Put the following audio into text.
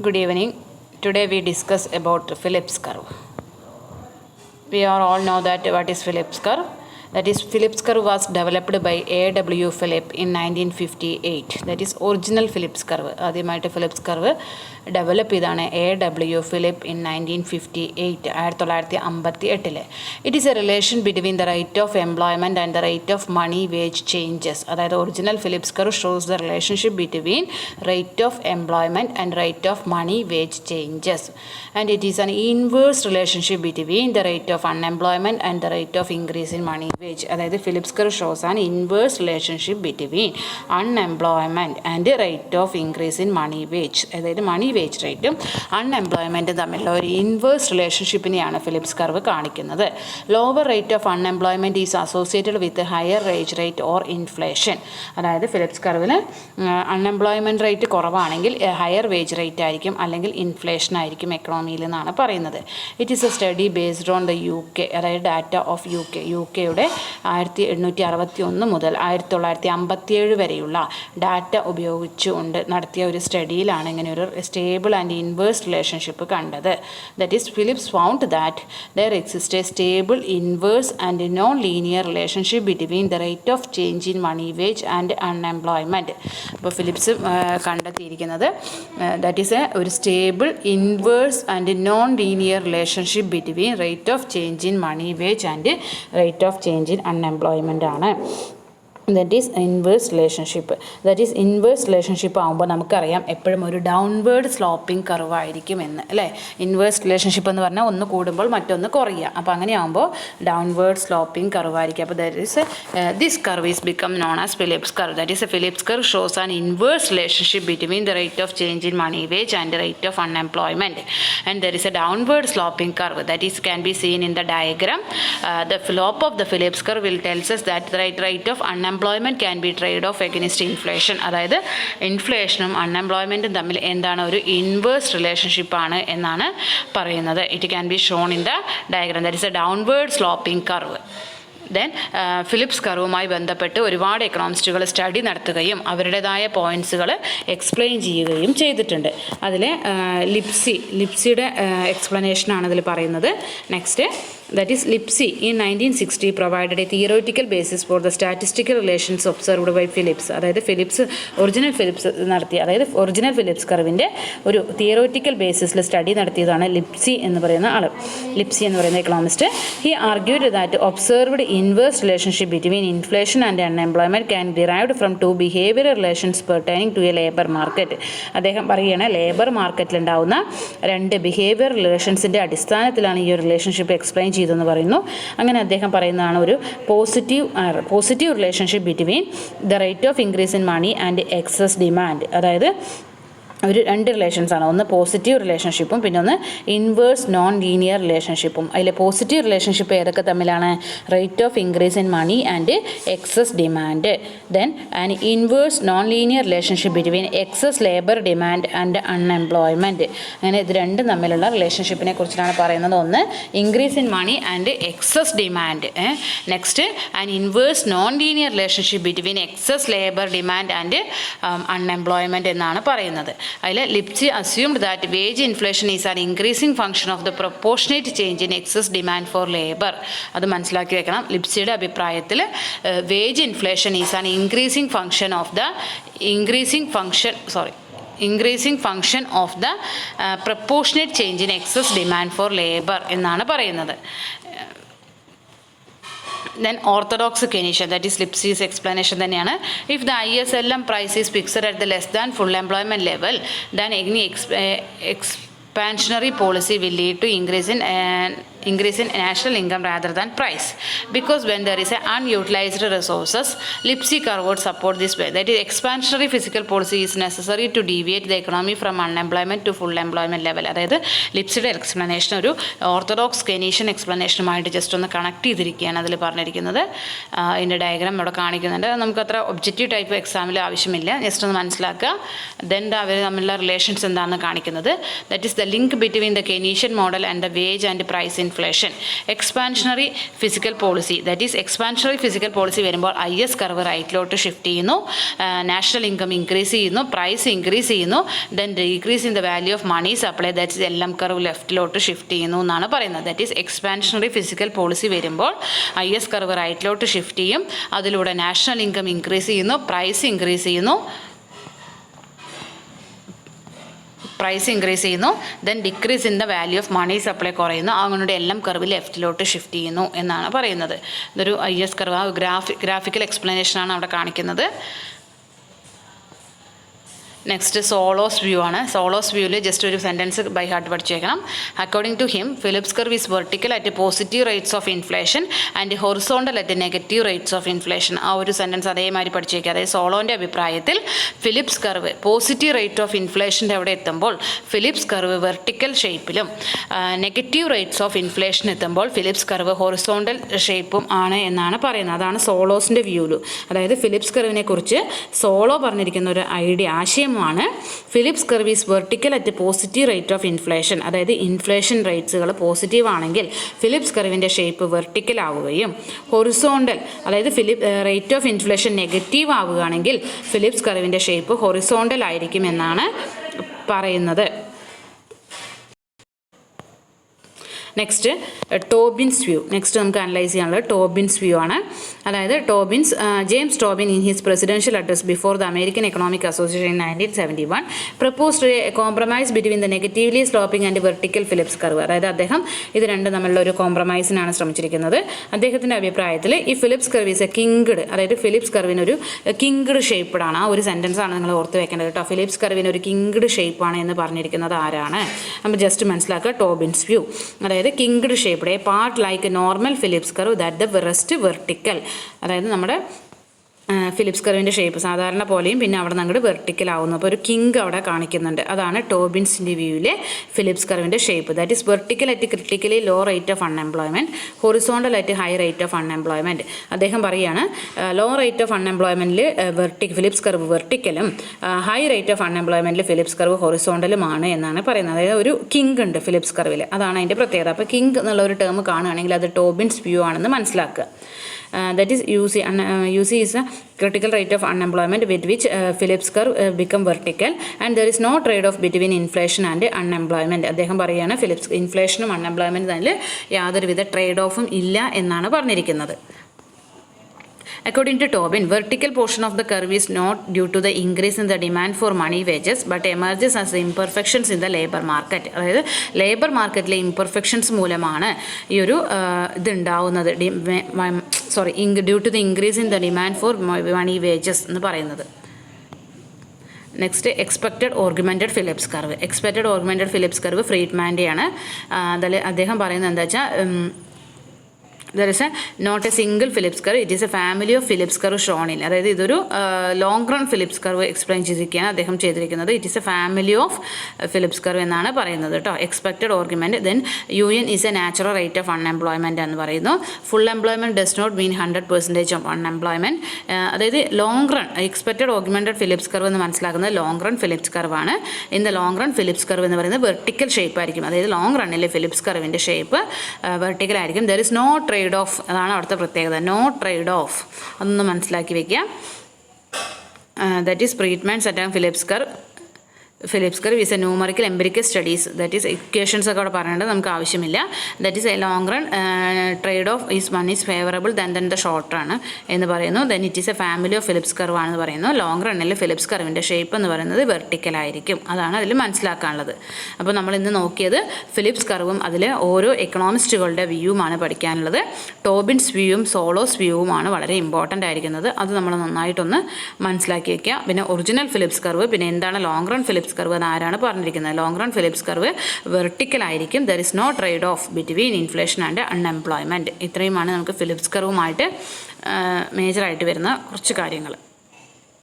Good evening. Today we discuss about Phillips curve. We all know that what is Phillips curve. That is, Phillips curve was developed by A.W. Philip in 1958. That is original Phillips curve. ആദ്യമായിട്ട് Phillips curve develop ചെയ്താണ് A.W. Philip in 1958. 1958. It is a relation between the rate of employment and the rate of money wage changes. അതായത് original Phillips curve shows the relationship between rate of employment and rate of money wage changes. And it is an inverse relationship between the rate of unemployment and the rate of increase in money wage. അതായത് Phillips curve shows an inverse relationship between unemployment and rate of increase in money wage. അതായത് മണി wage റേറ്റും അൺഎംപ്ലോയ്മെൻറ്റും തമ്മിലുള്ള ഒരു inverse റിലേഷൻഷിപ്പിനെയാണ് Phillips curve കാണിക്കുന്നത്. Lower rate of unemployment is associated with higher wage rate or inflation. അതായത് Philips കർവിൽ unemployment rate കുറവാണെങ്കിൽ higher wage rate ആയിരിക്കും, അല്ലെങ്കിൽ ഇൻഫ്ലേഷൻ ആയിരിക്കും എക്കണോമിയിൽ എന്നാണ് പറയുന്നത്. It is A study based on the UK, അതായത് ഡാറ്റ ഓഫ് UK-യുടെ 1861 മുതൽ 1957 വരെയുള്ള ഡാറ്റ ഉപയോഗിച്ചുകൊണ്ട് നടത്തിയ ഒരു സ്റ്റഡിയിലാണ് ഇങ്ങനെ ഒരു സ്റ്റേബിൾ ആൻഡ് ഇൻവേഴ്സ് റിലേഷൻഷിപ്പ് കണ്ടത്. That is Phillips found that there exist a stable inverse and non linear relationship between the rate of change in money wage and unemployment. അപ്പോൾ ഫിലിപ്സ് കണ്ടെത്തിയിരിക്കുന്നത് ദാറ്റ് ഈസ് ഒരു stable inverse and non linear relationship between rate of change in money wage and rate of change in unemployment ആണ്. That is inverse relationship. That is inverse relationship ആകുമ്പോൾ നമുക്കറിയാം എപ്പോഴും ഒരു downward sloping curve ആയിരിക്കും എന്ന്, അല്ലേ? Inverse relationship എന്ന് പറഞ്ഞാൽ ഒന്ന് കൂടുമ്പോൾ മറ്റൊന്ന് കുറയുക. അപ്പോൾ അങ്ങനെയാകുമ്പോൾ ഡൗൺവേർഡ് സ്ലോപ്പിംഗ് കർവ് ആയിരിക്കും. അപ്പോൾ that is this curve is become known as Phillips curve. That is a Phillips curve shows an inverse relationship between the rate of change in money wage and rate of unemployment. And there is a downward sloping curve that is can be seen in the diagram. The slope of the Phillips curve will tells us that the rate of unemployment can be trade off against inflation. അതായത് ഇൻഫ്ലേഷനും അൺഎംപ്ലോയ്മെൻറ്റും തമ്മിൽ എന്താണ് ഒരു inverse റിലേഷൻഷിപ്പാണ് എന്നാണ് പറയുന്നത്. It can be shown in the diagram. That is a downward sloping curve. Then Phillips കർവുമായി ബന്ധപ്പെട്ട് ഒരുപാട് എക്കണോമിസ്റ്റുകൾ സ്റ്റഡി നടത്തുകയും പോയിൻറ്റ്സുകൾ എക്സ്പ്ലെയിൻ ചെയ്യുകയും ചെയ്തിട്ടുണ്ട്. അതിൽ ലിപ്സിയുടെ എക്സ്പ്ലനേഷനാണ് ഇതിൽ പറയുന്നത്. Next, that is Lipsey in 1960 provided a theoretical basis for the statistical relations observed by Phillips. അതായത് ഒറിജിനൽ ഫിലിപ്സ് കർവിൻ്റെ ഒരു തിയറോറ്റിക്കൽ ബേസിസിൽ സ്റ്റഡി നടത്തിയതാണ് ലിപ്സി എന്ന് പറയുന്ന ആൾ. ലിപ്സി എന്ന് പറയുന്ന economist. He argued that observed inverse relationship between inflation and unemployment can derived from to behaviour relations pertaining to a labour market. അദ്ദേഹം പറയുകയാണ് labour മാർക്കറ്റിലുണ്ടാവുന്ന രണ്ട് ബിഹേവിയർ റിലേഷൻസിൻ്റെ അടിസ്ഥാനത്തിലാണ് ഈ ഒരു റിലേഷൻഷിപ്പ് എക്സ്പ്ലെയിൻ ചെയ്തെന്ന് പറയുന്നു. അങ്ങനെ അദ്ദേഹം പറയുന്നതാണ് ഒരു positive relationship between the rate of increase in money and excess demand. അതായത് ഒരു രണ്ട് റിലേഷൻസാണ്. ഒന്ന് പോസിറ്റീവ് റിലേഷൻഷിപ്പും പിന്നെ ഒന്ന് ഇൻവേഴ്സ് നോൺ ലീനിയർ റിലേഷൻഷിപ്പും. അതിലെ പോസിറ്റീവ് റിലേഷൻഷിപ്പ് ഏതൊക്കെ തമ്മിലാണ്? Rate of increase in money and excess demand. Then an inverse non linear relationship between excess labour demand and unemployment. അങ്ങനെ ഇത് രണ്ടും തമ്മിലുള്ള റിലേഷൻഷിപ്പിനെ കുറിച്ചിട്ടാണ് പറയുന്നത്. ഒന്ന് increase in money and excess demand. Next an inverse non linear relationship between excess labour demand and unemployment എന്നാണ് പറയുന്നത്. അതിൽ Lipsey assumed that wage inflation is an increasing function of the proportionate change in excess demand four labour. അത് മനസ്സിലാക്കി വെക്കണം. ലിപ്സിയുടെ അഭിപ്രായത്തിൽ wage inflation is an increasing function of the increasing function of the proportionate change in excess demand for labor എന്നാണ് പറയുന്നത്. Then orthodox Keynesian, that is Lipsy's explanation തന്നെയാണ്. If the ISLM price is fixed at the less than full employment level, then any expansionary policy will lead to increase in national income rather than price, because when there is unutilized resources, Lipsy curve would support this way. That is, expansionary fiscal policy is necessary to deviate the economy from unemployment to full employment level. അതായത് ലിപ്സിയുടെ explanation ഒരു orthodox Keynesian എക്സ്പ്ലനേഷനുമായിട്ട് just ഒന്ന് connect ചെയ്തിരിക്കുകയാണ് അതിൽ പറഞ്ഞിരിക്കുന്നത്. ഇതിൻ്റെ diagram ഇവിടെ കാണിക്കുന്നുണ്ട്. നമുക്കത്ര objective type എക്സാമിൽ ആവശ്യമില്ല, ജസ്റ്റ് ഒന്ന് മനസ്സിലാക്കുക. ദെൻ അവർ തമ്മിലുള്ള റിലേഷൻസ് എന്താണെന്ന് കാണിക്കുന്നത്. That is the link between the Keynesian model and the wage and price inflation inflation. Expansionary fiscal policy, that is expansionary fiscal policy വരുമ്പോൾ IS കർവ് റൈറ്റിലോട്ട് ഷിഫ്റ്റ് ചെയ്യുന്നു, നാഷണൽ ഇൻകം ഇൻക്രീസ് ചെയ്യുന്നു, price increase ചെയ്യുന്നു, then decrease in the value of money supply, that is LM curve ലെഫ്റ്റിലോട്ട് shift ചെയ്യുന്നു എന്നാണ് പറയുന്നത്. That is expansionary fiscal policy വരുമ്പോൾ IS കർവ് റൈറ്റിലോട്ട് ഷിഫ്റ്റ് ചെയ്യും, അതിലൂടെ നാഷണൽ ഇൻകം ഇൻക്രീസ് ചെയ്യുന്നു, പ്രൈസ് ഇൻക്രീസ് ചെയ്യുന്നു, then decrease in the value of money supply കുറയുന്നു, അങ്ങനെ LM കർവ് ലെഫ്റ്റിലോട്ട് ഷിഫ്റ്റ് ചെയ്യുന്നു എന്നാണ് പറയുന്നത്. ഇതൊരു IS കർവ്, ഗ്രാഫിക്കൽ എക്സ്പ്ലനേഷനാണ് അവിടെ കാണിക്കുന്നത്. നെക്സ്റ്റ് സോളോസ് വ്യൂ ആണ്. സോളോസ് വ്യൂവിൽ ജസ്റ്റ് ഒരു സെൻറ്റൻസ് ബൈ ഹാർട്ട് പഠിച്ചേക്കണം. According to him Phillips curve is vertical at positive rates of inflation and horizontal at negative rates of inflation. ആ ഒരു സെൻറ്റൻസ് അതേമാതിരി പഠിച്ചേക്കുക. അതായത് സോളോൻ്റെ അഭിപ്രായത്തിൽ Phillips curve positive rate of ഇൻഫ്ലേഷൻ്റെ അവിടെ എത്തുമ്പോൾ ഫിലിപ്സ് കർവ് വെർട്ടിക്കൽ ഷേപ്പിലും നെഗറ്റീവ് റേറ്റ്സ് ഓഫ് ഇൻഫ്ലേഷൻ എത്തുമ്പോൾ ഫിലിപ്സ് കർവ് ഹൊറിസോണ്ടൽ ഷേപ്പും ആണ് എന്നാണ് പറയുന്നത്. അതാണ് സോളോസിൻ്റെ വ്യൂവിൽ. അതായത് ഫിലിപ്സ് കർവിനെ കുറിച്ച് സോളോ പറഞ്ഞിരിക്കുന്ന ഒരു ആശയം ആണ് Phillips curve is vertical at positive rate of inflation. അതായത് ഇൻഫ്ലേഷൻ റേറ്റ്സുകൾ പോസിറ്റീവ് ആണെങ്കിൽ ഫിലിപ്സ് കർവിൻ്റെ ഷേപ്പ് വെർട്ടിക്കൽ ആവുകയും ഹൊറിസോണ്ടൽ അതായത് റേറ്റ് ഓഫ് ഇൻഫ്ലേഷൻ നെഗറ്റീവ് ആവുകയാണെങ്കിൽ ഫിലിപ്സ് കർവിൻ്റെ ഷേപ്പ് ഹൊറിസോണ്ടൽ ആയിരിക്കും എന്നാണ് പറയുന്നത്. Next Tobin's view. നെക്സ്റ്റ് നമുക്ക് അനലൈസ് ചെയ്യാനുള്ളത് ടോബിൻസ് വ്യൂ ആണ്. അതായത് James Tobin in his presidential address before the American Economic Association in 1971 proposed a compromise between the negatively sloping and vertical Phillips curve. അതായത് അദ്ദേഹം ഇത് രണ്ടും തമ്മിലുള്ള ഒരു കോംപ്രമൈസിനാണ് ശ്രമിച്ചിരിക്കുന്നത്. അദ്ദേഹത്തിൻ്റെ അഭിപ്രായത്തിൽ ഈ Philips curve is A kinked, അതായത് ഫിലിപ്സ് കർവിനൊരു കിങ്ഡ് ഷേപ്പ്ഡാണ്. ആ ഒരു സെൻറ്റൻസ് ആണ് നിങ്ങൾ ഓർത്ത് വെക്കേണ്ടത് കേട്ടോ. ഫിലിപ്സ് കർവിന് ഒരു കിങ്ഡ് ഷേപ്പാണ് എന്ന് പറഞ്ഞിരിക്കുന്നത് ആരാണ്? നമ്മൾ ജസ്റ്റ് മനസ്സിലാക്കുക. ടോബിൻസ് വ്യൂ, അതായത് kinked shaped A part like normal Phillips curve that the rest vertical. അതായത് നമ്മുടെ ഫിലിപ്സ് കർവിൻ്റെ ഷേപ്പ് സാധാരണ പോലെയും പിന്നെ അവിടെ നിന്ന് വെർട്ടിക്കൽ ആവുന്നു. അപ്പോൾ ഒരു കിങ് അവിടെ കാണിക്കുന്നുണ്ട്. അതാണ് ടോബിൻസിൻ്റെ വ്യൂവിലെ ഫിലിപ്സ് കർവിൻ്റെ shape. That is vertical at critically low rate of unemployment, horizontal at high rate of unemployment. അദ്ദേഹം പറയുകയാണ് ലോ റേറ്റ് ഓഫ് അൺഎംപ്ലോയ്മെൻറ്റിൽ ഫിലിപ്സ് കർവ് വെർട്ടിക്കലും ഹൈ റേറ്റ് ഓഫ് അൺഎംപ്ലോയ്മെൻറ്റിൽ ഫിലിപ്സ് കർവ് ഹൊറിസോണ്ടലുമാണ് എന്നാണ് പറയുന്നത്. അതായത് ഒരു കിങ് ഉണ്ട് ഫിലിപ്സ് കർവിൽ, അതാണ് അതിൻ്റെ പ്രത്യേകത. അപ്പോൾ കിങ് എന്നുള്ള ഒരു ടേം കാണുകയാണെങ്കിൽ അത് ടോബിൻസ് വ്യൂ ആണെന്ന് മനസ്സിലാക്കുക. That is UC is a critical rate of unemployment with which Phillips curve become vertical and there is no trade-off between inflation and unemployment. അദ്ദേഹം പറയുകയാണ് ഫിലിപ്സ് ഇൻഫ്ലേഷനും അൺഎംപ്ലോയ്മെൻറ്റും തമ്മിൽ യാതൊരുവിധ ട്രേഡ് ഓഫും ഇല്ല എന്നാണ് പറഞ്ഞിരിക്കുന്നത്. According to Tobin, vertical portion of the curve is not due to the increase in the demand for money wages but emerges as imperfections in the labor market. അതായത് labour മാർക്കറ്റിലെ imperfections മൂലമാണ് ഈ ഒരു ഇതുണ്ടാവുന്നത്, due to the increase in the demand for money wages എന്ന് പറയുന്നത്. Next expected augmented Phillips curve. Expected augmented Phillips curve ഫ്രീഡ്മാൻ്റെയാണ്. അതിൽ അദ്ദേഹം പറയുന്നത് എന്താ വെച്ചാൽ there is not a single Phillips curve, it is a family of Phillips curve shown in. അതായത് ഇതൊരു long run Phillips curve explain ചെയ്തിരിക്കുകയാണ് അദ്ദേഹം ചെയ്തിരിക്കുന്നത്. It is a family of Phillips curve എന്നാണ് പറയുന്നത് കേട്ടോ. Expected augment. Then UN is a natural rate of unemployment എന്ന് പറയുന്നു. Full employment does not mean 100% of unemployment. അതായത് long run expected augmented Phillips curve എന്ന് മനസ്സിലാക്കുന്നത് ലോങ് റൺ ഫിലിപ്സ് കർവാണ്. In the long run Phillips curve എന്ന് പറയുന്നത് vertical shape ആയിരിക്കും. അതായത് ലോങ് റണ്ണിലെ ഫിലിപ്സ് കർവിൻ്റെ ഷേപ്പ് വെർട്ടിക്കൽ ആയിരിക്കും. There is no trade off, അതാണ് അവിടുത്തെ പ്രത്യേകത. നോ ട്രേഡ് ഓഫ്, അതൊന്ന് മനസ്സിലാക്കി വെക്കുക. That is Friedman's at Phillips curve. Phillips curve is a numerical empirical studies. That is equations ഒക്കെ അവിടെ പറയേണ്ടത് നമുക്ക് ആവശ്യമില്ല. That is a long run trade off is one is favourable than the short run എന്ന് പറയുന്നു. Then it is a family of Phillips curve ആണെന്ന് പറയുന്നു. Long റണ്ണിൽ ഫിലിപ്സ് കർവിൻ്റെ ഷേപ്പ് എന്ന് പറയുന്നത് വെർട്ടിക്കലായിരിക്കും. അതാണ് അതിൽ മനസ്സിലാക്കാനുള്ളത്. അപ്പോൾ നമ്മൾ ഇന്ന് നോക്കിയത് ഫിലിപ്സ് കർവും അതിൽ ഓരോ എക്കണോമിസ്റ്റുകളുടെ വ്യൂവുമാണ് പഠിക്കാനുള്ളത്. ടോബിൻസ് വ്യൂവും സോളോസ് വ്യൂവുമാണ് വളരെ ഇമ്പോർട്ടൻ്റ് ആയിരിക്കുന്നത്. അത് നമ്മൾ നന്നായിട്ടൊന്ന് മനസ്സിലാക്കി വയ്ക്കുക. പിന്നെ ഒറിജിനൽ ഫിലിപ്സ് കർവ്, പിന്നെ എന്താണ് ലോങ് റൺ ഫിലിപ്സ് കർവ് എന്ന് ആരാണ് പറഞ്ഞിരിക്കുന്നത്? Long run Phillips curve vertical ആയിരിക്കും. There is no trade off between inflation and unemployment. ഇത്രയുമാണ് നമുക്ക് ഫിലിപ്സ് കർവുമായിട്ട് മേജറായിട്ട് വരുന്ന കുറച്ച് കാര്യങ്ങൾ.